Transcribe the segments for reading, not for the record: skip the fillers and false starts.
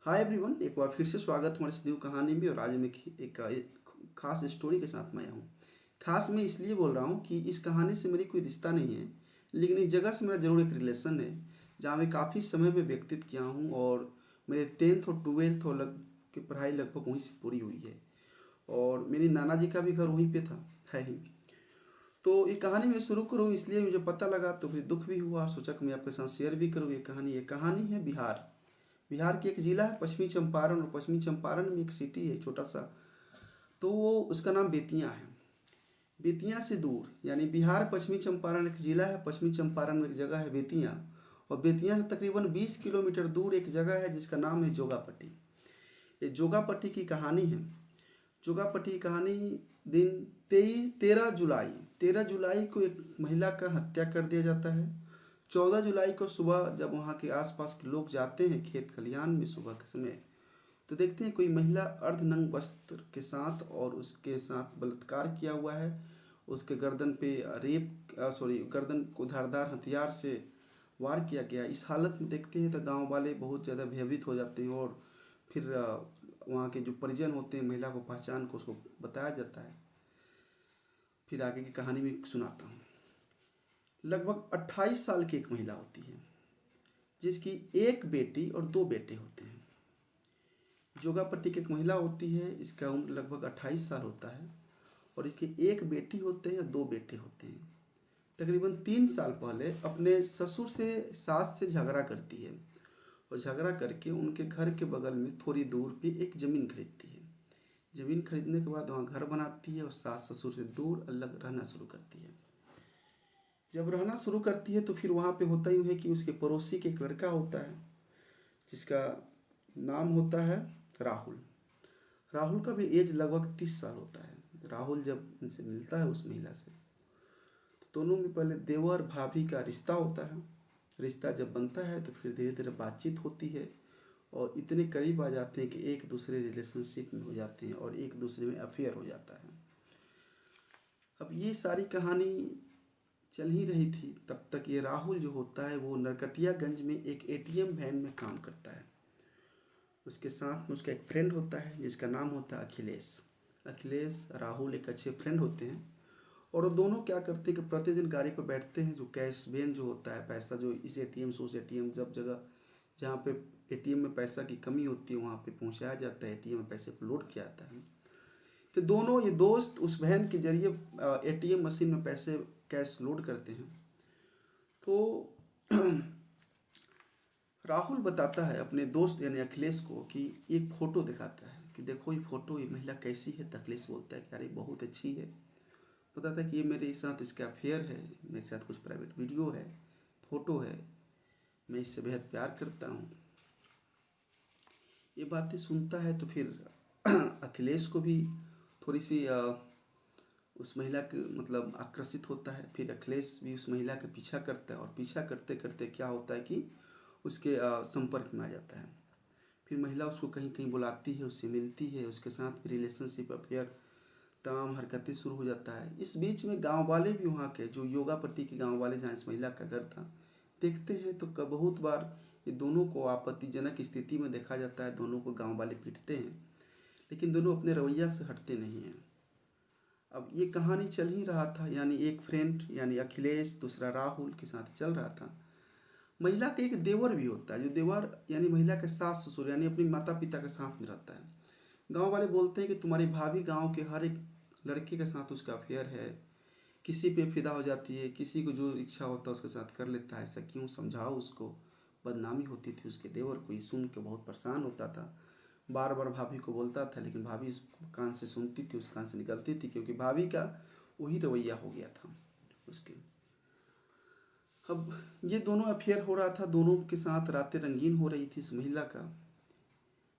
Hi everyone, एक बार फिर से स्वागत हमारे सदैव कहानी में। और आज मैं एक खास स्टोरी के साथ मैं आया हूँ। खास मैं इसलिए बोल रहा हूँ कि इस कहानी से मेरी कोई रिश्ता नहीं है, लेकिन इस जगह से मेरा ज़रूर एक रिलेशन है, जहाँ मैं काफ़ी समय में व्यतीत किया हूँ। और मेरे 10th और 12th और की पढ़ाई लगभग वहीं से पूरी हुई है। और मेरी नाना जी का भी घर वहीं पे था, है ही। तो ये कहानी मैं शुरू करूँ इसलिए मुझे पता लगा, तो फिर दुख भी हुआ, सोचा कि मैं आपके साथ शेयर भी करूँ ये कहानी है बिहार। बिहार की एक ज़िला है पश्चिमी चंपारण, और पश्चिमी चंपारण में एक सिटी है छोटा सा। तो वो उसका नाम बेतिया है। बेतिया से दूर, यानी बिहार पश्चिमी चंपारण एक ज़िला है, पश्चिमी चंपारण में एक जगह है बेतिया। और बेतिया से तकरीबन 20 किलोमीटर दूर एक जगह है जिसका नाम है जोगापट्टी। ये जोगापट्टी की कहानी है। जोगापट्टी की कहानी दिन 13 जुलाई, 13 जुलाई को एक महिला का हत्या कर दिया जाता है। 14 जुलाई को सुबह जब वहाँ के आसपास के लोग जाते हैं खेत खलिहान में सुबह के समय, तो देखते हैं कोई महिला अर्धनग्न वस्त्र के साथ, और उसके साथ बलात्कार किया हुआ है। उसके गर्दन पे गर्दन को धारदार हथियार से वार किया गया। इस हालत में देखते हैं तो गांव वाले बहुत ज़्यादा भयभीत हो जाते हैं। और फिर वहाँ के जो परिजन होते हैं, महिला को पहचान को उसको बताया जाता है। फिर आगे की कहानी में सुनाता हूँ। लगभग 28 साल की एक महिला होती है, जिसकी एक बेटी और दो बेटे होते हैं। जोगापट्टी की एक महिला होती है, इसका उम्र लगभग 28 साल होता है। और इसकी एक बेटी होते हैं, दो बेटे होते हैं। तकरीबन 3 साल पहले अपने ससुर से सास से झगड़ा करती है, और झगड़ा करके उनके घर के बगल में थोड़ी दूर पे एक ज़मीन खरीदती है। ज़मीन खरीदने के बाद वहाँ घर बनाती है और सास ससुर से दूर अलग रहना शुरू करती है। जब रहना शुरू करती है तो फिर वहाँ पे होता ही है कि उसके पड़ोसी के एक लड़का होता है, जिसका नाम होता है राहुल। राहुल का भी एज लगभग 30 साल होता है। राहुल जब इनसे मिलता है उस महिला से, तो दोनों में पहले देवर भाभी का रिश्ता होता है। रिश्ता जब बनता है तो फिर धीरे धीरे बातचीत होती है, और इतने करीब आ जाते हैं कि एक दूसरे रिलेशनशिप में हो जाते हैं, और एक दूसरे में अफेयर हो जाता है। अब ये सारी कहानी चल ही रही थी, तब तक ये राहुल जो होता है वो नरकटियागंज में एक एटीएम वैन में काम करता है। उसके साथ में उसका एक फ्रेंड होता है जिसका नाम होता है अखिलेश। अखिलेश राहुल एक अच्छे फ्रेंड होते हैं। और वो दोनों क्या करते हैं कि प्रतिदिन गाड़ी पर बैठते हैं, जो कैश वैन जो होता है, पैसा जो इस एटीएम से उस एटीएम, जब जगह जहाँ पे एटीएम में पैसा की कमी होती है वहाँ पे पहुँचाया जाता है, एटीएम में पैसे को लोड किया जाता है। तो दोनों ये दोस्त उस वैन के जरिए एटीएम मशीन में पैसे कैश लोड करते हैं। तो राहुल बताता है अपने दोस्त यानी अखिलेश को कि एक फ़ोटो दिखाता है कि देखो ये फ़ोटो, ये महिला कैसी है। तो अखिलेश बोलता है कि अरे बहुत अच्छी है। बताता है कि ये मेरे साथ इसका अफेयर है, मेरे साथ कुछ प्राइवेट वीडियो है, फ़ोटो है, मैं इससे बेहद प्यार करता हूँ। ये बातें सुनता है तो फिर अखिलेश को भी थोड़ी सी उस महिला के मतलब आकर्षित होता है। फिर अखिलेश भी उस महिला का पीछा करता है, और पीछा करते करते क्या होता है कि उसके संपर्क में आ जाता है। फिर महिला उसको कहीं कहीं बुलाती है, उससे मिलती है, उसके साथ रिलेशनशिप अफेयर तमाम हरकतें शुरू हो जाता है। इस बीच में गांव वाले भी, वहाँ के जो योगापट्टी के गांव वाले जहाँ इस महिला का घर था, देखते हैं तो बहुत बार ये दोनों को आपत्तिजनक स्थिति में देखा जाता है। दोनों को गांव वाले पीटते हैं, लेकिन दोनों अपने रवैया से हटते नहीं हैं। अब ये कहानी चल ही रहा था, यानी एक फ्रेंड यानी अखिलेश दूसरा राहुल के साथ चल रहा था। महिला का एक देवर भी होता है, जो देवर यानी महिला के सास ससुर यानी अपनी माता पिता के साथ में रहता है। गांव वाले बोलते हैं कि तुम्हारी भाभी गांव के हर एक लड़के के साथ उसका अफेयर है, किसी पे फिदा हो जाती है, किसी को जो इच्छा होता है उसके साथ कर लेता है, ऐसा क्यों, समझाओ उसको। बदनामी होती थी उसके देवर को, ये सुन के बहुत परेशान होता था। बार बार भाभी को बोलता था, लेकिन भाभी इस कान से सुनती थी, उस कान से निकलती थी, क्योंकि भाभी का वही रवैया हो गया था उसके। अब ये दोनों अफेयर हो रहा था, दोनों के साथ रातें रंगीन हो रही थी। इस महिला का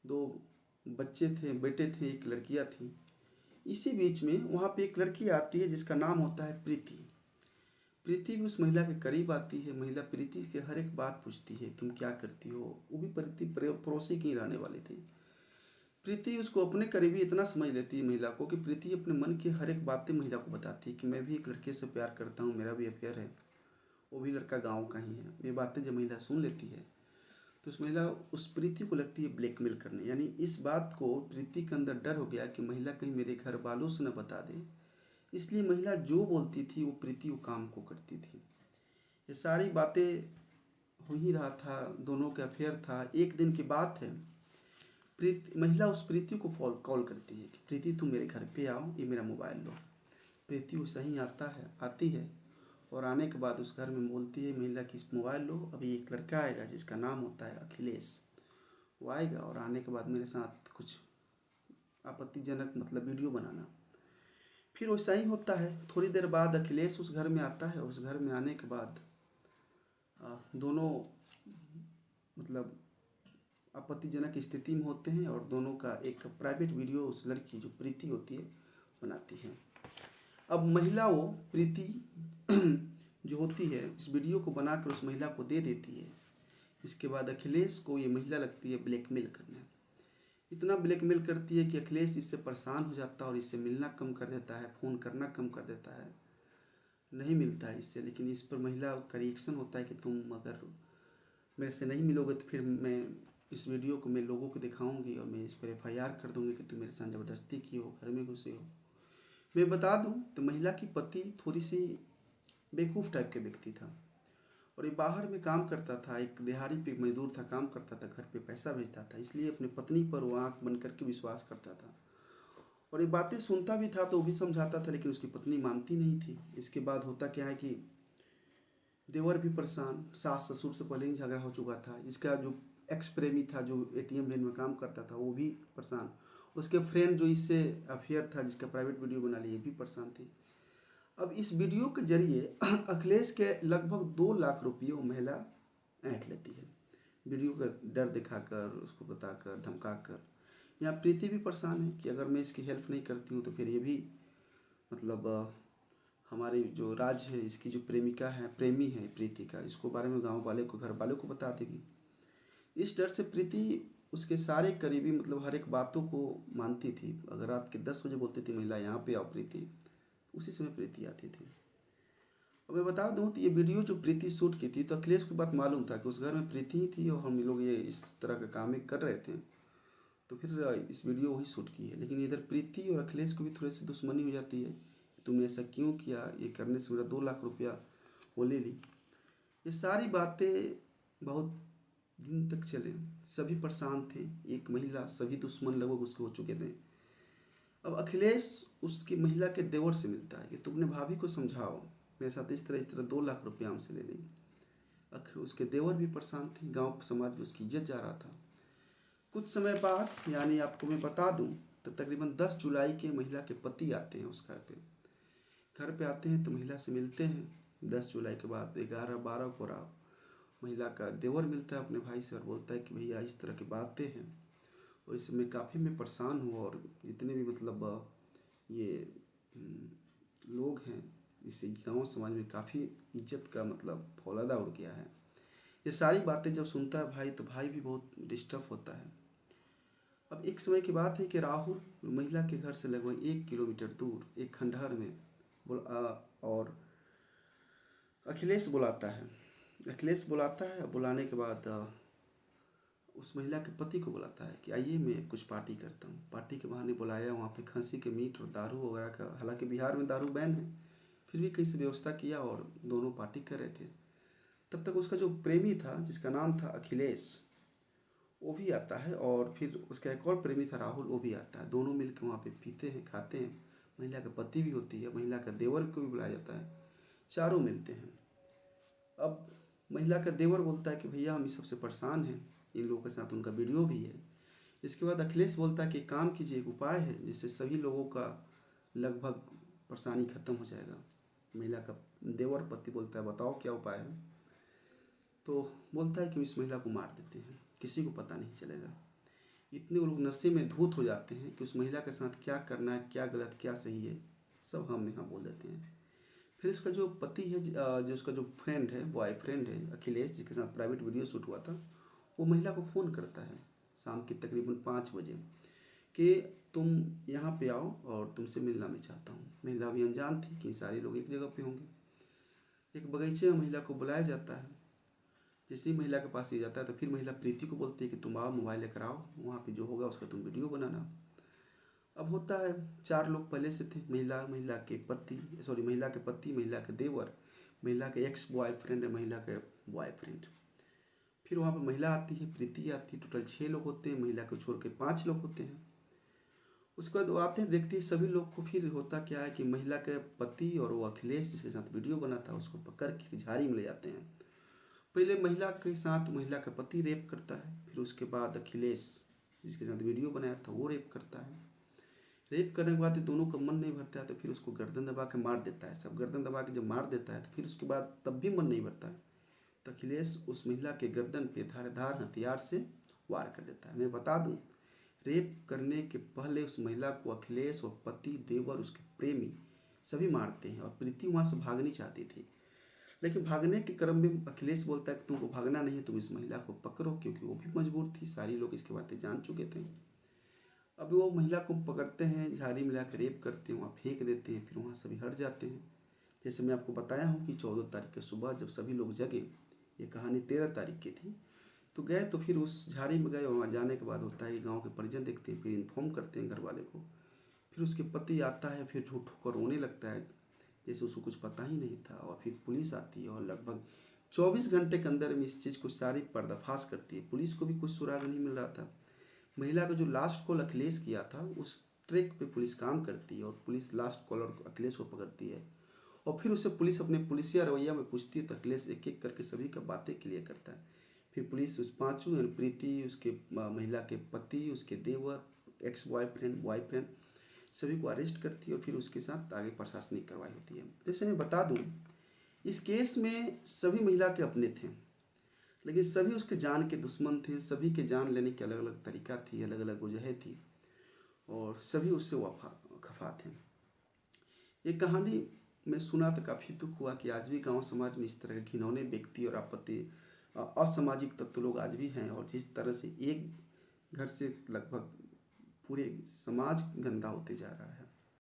दो बच्चे थे, बेटे थे, एक लड़कियां थी। इसी बीच में वहाँ पे एक लड़की आती है जिसका नाम होता है प्रीति। प्रीति भी उस महिला के करीब आती है। महिला प्रीति के हर एक बात पूछती है, तुम क्या करती हो। वो भी प्रीति पड़ोसी की रहने वाली थी। प्रीति उसको अपने करीबी इतना समझ लेती है महिला को, कि प्रीति अपने मन की हर एक बातें महिला को बताती है कि मैं भी एक लड़के से प्यार करता हूँ, मेरा भी अफेयर है, वो भी लड़का गाँव का ही है। ये बातें जब महिला सुन लेती है तो उस महिला उस प्रीति को लगती है ब्लैकमेल करने, यानी इस बात को प्रीति के अंदर डर हो गया कि महिला कहीं मेरे घर वालों से न बता दे, इसलिए महिला जो बोलती थी वो प्रीति वो काम को करती थी। ये सारी बातें हो ही रहा था, दोनों का अफेयर था। एक दिन की बात है, प्रीति महिला उस प्रीति को कॉल करती है कि प्रीति तुम मेरे घर पे आओ, ये मेरा मोबाइल लो। प्रीति वो सही आती है और आने के बाद उस घर में बोलती है महिला की मोबाइल लो, अभी एक लड़का आएगा जिसका नाम होता है अखिलेश, वो आएगा और आने के बाद मेरे साथ कुछ आपत्तिजनक मतलब वीडियो बनाना। फिर वैसा ही होता है। थोड़ी देर बाद अखिलेश उस घर में आता है और उस घर में आने के बाद दोनों मतलब आपत्तिजनक स्थिति में होते हैं और दोनों का एक प्राइवेट वीडियो उस लड़की जो प्रीति होती है बनाती है। अब महिला वो प्रीति जो होती है इस वीडियो को बनाकर उस महिला को दे देती है। इसके बाद अखिलेश को ये महिला लगती है ब्लैकमेल करने, इतना ब्लैकमेल करती है कि अखिलेश इससे परेशान हो जाता है और इससे मिलना कम कर देता है, फ़ोन करना कम कर देता है, नहीं मिलता है इससे। लेकिन इस पर महिला का रिएक्शन होता है कि तुम अगर मेरे से नहीं मिलोगे तो फिर मैं इस वीडियो को मैं लोगों को दिखाऊंगी और मैं इस पर FIR कर दूंगी कि तुम मेरे साथ ज़बरदस्ती की हो, घर में घुसे हो। मैं बता दूं तो महिला की पति थोड़ी सी बेवकूफ़ टाइप के व्यक्ति था और ये बाहर में काम करता था, एक दिहाड़ी पे मजदूर था, काम करता था, घर पे पैसा भेजता था, इसलिए अपनी पत्नी पर वो आँख बंद करके विश्वास करता था और ये बातें सुनता भी था तो वो भी समझाता था, लेकिन उसकी पत्नी मानती नहीं थी। इसके बाद होता क्या है कि देवर भी परेशान, सास ससुर से पहले ही झगड़ा हो चुका था, इसका जो एक्स प्रेमी था जो ATM वैन में काम करता था वो भी परेशान, उसके फ्रेंड जो इससे अफेयर था जिसका प्राइवेट वीडियो बना लिए भी परेशान थे। अब इस वीडियो के जरिए अखिलेश के लगभग 2 लाख रुपये वो महिला ऐंठ लेती है, वीडियो का डर दिखाकर, उसको बताकर, धमकाकर। यहाँ प्रीति भी परेशान है कि अगर मैं इसकी हेल्प नहीं करती हूँ तो फिर ये भी मतलब हमारे जो राज है, इसकी जो प्रेमिका है, प्रेमी है प्रीति का, इसको बारे में गांव वाले को, घर वालों को बता देगी। इस डर से प्रीति उसके सारे करीबी मतलब हर एक बातों को मानती थी। अगर रात के 10 बजे बोलती थी महिला यहाँ पे आओ प्रीति, उसी समय प्रीति आती थी। और मैं बता दूँ तो ये वीडियो जो प्रीति शूट की थी तो अखिलेश को बात मालूम था कि उस घर में प्रीति ही थी और हम लोग ये इस तरह का काम कर रहे थे, तो फिर इस वीडियो वही शूट की है। लेकिन इधर प्रीति और अखिलेश को भी थोड़ी सी दुश्मनी हो जाती है, तुमने ऐसा क्यों किया, ये करने से मेरा 2 लाख रुपया वो ले ली। ये सारी बातें बहुत दिन तक चले, सभी परेशान थे, एक महिला, सभी दुश्मन लगभग उसके हो चुके थे। अब अखिलेश उसकी महिला के देवर से मिलता है कि तुमने भाभी को समझाओ, मेरे साथ इस तरह 2 लाख रुपया हमसे ले ली। उसके देवर भी परेशान थे, गांव समाज में उसकी इज्जत जा रहा था। कुछ समय बाद यानी आपको मैं बता दूं तो तकरीबन 10 जुलाई के महिला के पति आते हैं उस घर पे आते हैं तो महिला से मिलते हैं। 10 जुलाई के बाद 11-12 को रात महिला का देवर मिलता है अपने भाई से और बोलता है कि भैया इस तरह की बातें हैं और इससे मैं काफ़ी मैं परेशान हूँ और जितने भी मतलब ये लोग हैं, इससे गाँव समाज में काफ़ी इज्जत का मतलब फौलादा उड़ गया है। ये सारी बातें जब सुनता है भाई तो भाई भी बहुत डिस्टर्ब होता है। अब एक समय की बात है कि राहुल महिला के घर से लगभग 1 किलोमीटर दूर एक खंडहर में और अखिलेश बुलाता है। बुलाने के बाद उस महिला के पति को बुलाता है कि आइए मैं कुछ पार्टी करता हूँ। पार्टी के बहाने बुलाया, वहाँ पे खस्सी के मीट और दारू वगैरह का, हालांकि बिहार में दारू बैन है, फिर भी कहीं से व्यवस्था किया और दोनों पार्टी कर रहे थे। तब तक उसका जो प्रेमी था जिसका नाम था अखिलेश वो भी आता है और फिर उसका एक और प्रेमी था राहुल, वो भी आता है। दोनों मिलकर वहाँ पे पीते हैं, खाते हैं। महिला का पति भी होती है, महिला का देवर को भी बुलाया जाता है, चारों मिलते हैं। अब महिला का देवर बोलता है कि भैया हम इस सबसे परेशान हैं, इन लोगों के साथ उनका वीडियो भी है। इसके बाद अखिलेश बोलता है कि काम कीजिए, एक उपाय है जिससे सभी लोगों का लगभग परेशानी खत्म हो जाएगा। महिला का देवर पति बोलता है बताओ क्या उपाय है। तो बोलता है कि इस महिला को मार देते हैं, किसी को पता नहीं चलेगा। इतने लोग नशे में धूत हो जाते हैं कि उस महिला के साथ क्या करना है, क्या गलत क्या सही है, सब हम यहाँ बोल देते हैं। फिर उसका जो पति है, जो उसका जो फ्रेंड है, बॉयफ्रेंड है अखिलेश, जिसके साथ प्राइवेट वीडियो शूट हुआ था, वो महिला को फ़ोन करता है शाम के तकरीबन 5 बजे कि तुम यहाँ पे आओ और तुमसे मिलना मैं चाहता हूँ। महिला भी अनजान थी कि सारे लोग एक जगह पे होंगे। एक बगीचे में महिला को बुलाया जाता है। जैसे ही महिला के पास ये जाता है तो फिर महिला प्रीति को बोलती है कि तुम आओ, मोबाइल लेकर आओ, वहाँ पे जो होगा उसका तुम वीडियो बनाना। अब होता है, 4 लोग पहले से थे, महिला के पति, सॉरी महिला के पति, महिला के देवर, महिला के एक्स बॉयफ्रेंड, महिला के बॉयफ्रेंड। फिर वहाँ पर महिला आती है, प्रीति आती है, टोटल 6 लोग होते हैं, महिला को छोड़ के 5 लोग होते हैं। उसके बाद वो आते हैं, देखते हैं सभी लोग को। फिर होता क्या है कि महिला के पति और वो अखिलेश जिसके साथ वीडियो बना था उसको पकड़ के झाड़ी में ले जाते हैं। पहले महिला के साथ महिला का पति रेप करता है, फिर उसके बाद अखिलेश जिसके साथ वीडियो बनाया था वो रेप करता है। रेप करने के बाद दोनों का मन नहीं भरता है तो फिर उसको गर्दन दबा के मार देता है। सब गर्दन दबा के जब मार देता है तो फिर उसके बाद तब भी मन नहीं भरता है तो अखिलेश उस महिला के गर्दन पे धारदार हथियार से वार कर देता है। मैं बता दूं, रेप करने के पहले उस महिला को अखिलेश और पति, देवर, उसके प्रेमी सभी मारते हैं और प्रीति वहाँ से भागनी चाहती थी। लेकिन भागने के क्रम में अखिलेश बोलता है कि तुमको भागना नहीं है, तुम इस महिला को पकड़ो, क्योंकि वो भी मजबूर थी, सारी लोग इसके बातें जान चुके थे। अब वो महिला को पकड़ते हैं, झाड़ी में लाकर रेप करते हैं, वहाँ फेंक देते हैं, फिर वहाँ सभी हट जाते हैं। जैसे मैं आपको बताया हूँ कि 14 तारीख के सुबह जब सभी लोग जगे, ये कहानी 13 तारीख की थी, तो गए तो फिर उस झाड़ी में गए। वहाँ जाने के बाद होता है कि गाँव के परिजन देखते हैं, फिर इन्फॉर्म करते हैं घर वाले को। फिर उसके पति आता है, फिर झूठ होकर रोने लगता है जैसे उसको कुछ पता ही नहीं था। और फिर पुलिस आती है और लगभग 24 घंटे के अंदर में इस चीज़ को सारी पर्दाफाश करती है। पुलिस को भी कुछ सुराग नहीं मिल रहा था। महिला का जो लास्ट कॉल अखिलेश किया था उस ट्रैक पे पुलिस काम करती है और पुलिस लास्ट कॉलर अखिलेश को पकड़ती है। और फिर उससे पुलिस अपने पुलिसिया रवैया में पूछती है तो अखिलेश एक एक करके सभी का बातें क्लियर करता है। फिर पुलिस उस पाँचों, प्रीति, उसके महिला के पति, उसके देवर, एक्स बॉयफ्रेंड, बॉयफ्रेंड, सभी को अरेस्ट करती है और फिर उसके साथ आगे प्रशासनिक कार्रवाई होती है। जैसे मैं बता दूं, इस केस में सभी महिला के अपने थे, लेकिन सभी उसके जान के दुश्मन थे। सभी के जान लेने की अलग अलग तरीका थी, अलग अलग वजह थी और सभी उससे खफा थे। ये कहानी मैं सुना तो काफ़ी दुख हुआ कि आज भी गांव समाज में इस तरह के घिनौने व्यक्ति और आपत्ति असामाजिक तत्व लोग आज भी हैं। और जिस तरह से एक घर से लगभग पूरे समाज गंदा होते जा रहा है।